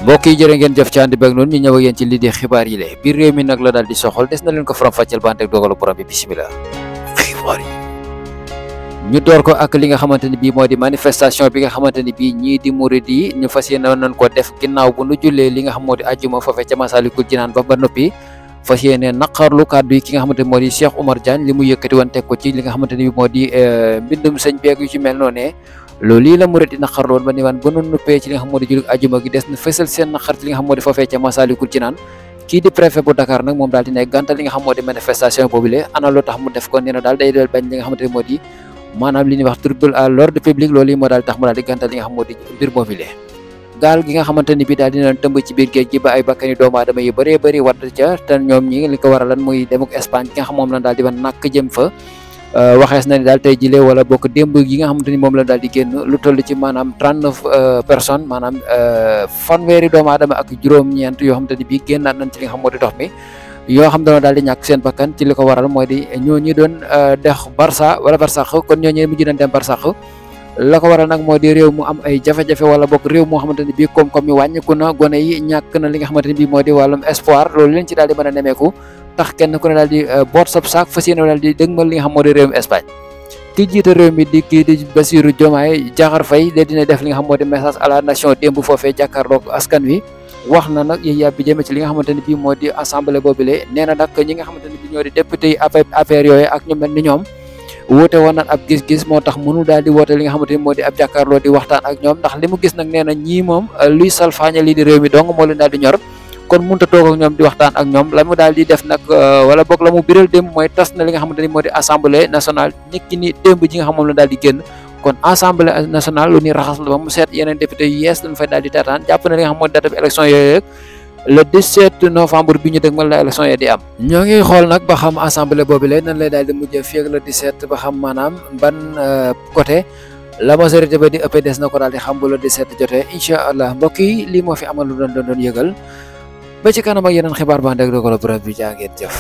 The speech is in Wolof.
mbokk yi jërë ngeen jëf ci ànd beeg noonu ñu ñëw ak yéen ci lii di xibaar yi le biir réew mi nag la daal di soxal des na leen ko faram fàcceel bante ak dogalu borom bi bisimilah. xibaar yi ñu door ko ak li nga xamante ni bii moo di manifestation bi nga xamante ni bii ñii di murid yi ñu fas yéene nañ ko def ginnaaw bu nu jullee li nga xam moo di àjjuma foofee ca Masaalikul Jinaan ba noppi fas yéene naqarlu kàddu yi ki nga xamante ni moo di Cheikh Oumar Diagne li mu yëkkati woon teg ko ci li nga xamante ni bii moo di mbindum sëñ beeg yu ci mel noonu loolu lii la murid di naqar woon ba ni waan ba nu nuppee ci li nga xam moo di jullit ajuma gi des na fësal seen naqar ci li nga xam moo di foofee ca Masaalikul Jinaan kii di préfet bu Dakar nag moom daal di ne gàntal li nga xam moo di manifestation boobule ana lu tax mu def ko nee na daal day bañ li nga xamante ni moo di maanaam li ñuy wax trouble à l'ordre public loolu yi moo daal tax mu daal di gàntal li nga xam moo di mbir boobule gaal gi nga xamante ni bi daal dina tëmb ci biir géej gi ba ay bakkani doomu aadama yu bëree bëri wadd ca te ñoom ñi li ko waralan muy dem ak Espagne gi nga xam moom la daal di ba nàkk jëm fa waxees na ni daal tey jile wala bokk démb yi nga xamante ni moom la daal di génn lu toll ci maanaam 39 personnes maanaam fanweeri doomu aadama ak juróom-ñeent yoo xamante ni bii génnaat nañ ci li nga xam moo di dox mi yoo xam dañoo daal di ñàkk seen bakkan ci li ko waral mooy di ñooñu doon dex Barça wala Barsax kon ñooñu mujj doon dem Barsax la ko waral nag moo di réew mu am ay jafe-jafe wala bokk réew moo xamante ni bii koom-koom mi wàññiku na gone yi ñàkk na li nga xamante ni bii moo di wàllum espoir loolu leen ci daal di mën a nemeeku tax kenn ku ne daal di boot sab saak fas yéene daal di dëgmal li nga xam moo di réewum Espagne ki jiite réew mi di kii di Bassirou Diomaye Diakhar Faye da dina def li nga xam moo di message à la nation démb foofee jàkkaarloog askan wi wax na nag yéen yàbbi jëme ci li nga xamante ni bii moo di assemblée boobule nee na nag ñi nga xamante ni bii ñoo di député yi affaire yooyu ak ñu mel ni ñoom woote woon nag ab gis-gis moo tax mënu daal di woote li nga xamante ni moo di ab jàkkaarloo di waxtaan ak ñoom ndax li mu gis nag nee na ñii moom luy salfaañe lii di réew mi dong moo leen daal di ñor kon mënut a toog ak ñoom di waxtaan ak ñoom la mu daal di def nag wala boog la mu biral démb mooy tas na li nga xamante ni moo di assemblée nationale niki ni démb ji nga xam moom la daal di génn kon assemblée nationale lu ni raxas la ba mu seet yeneen député yu yees lañ fay daal di taataan jàpp na li nga xam moo di date bi élection yooyu rek le 17 novembre bi ñu dëgmal la élection yi di am ñoo ngi xool nag ba xam assemblée boobu la nan lay daal di mujjee fii ak le 17 ba xam maanaam ban côté la majorité ba di ëppee des na ko daal di xam bu le 17 jotee incha allah mbokk yi lii moo fi amal lu doon yëgal ba ci kanam ak yeneen xibaar ba ndek dogal bu rab bi jaa ngeen jëf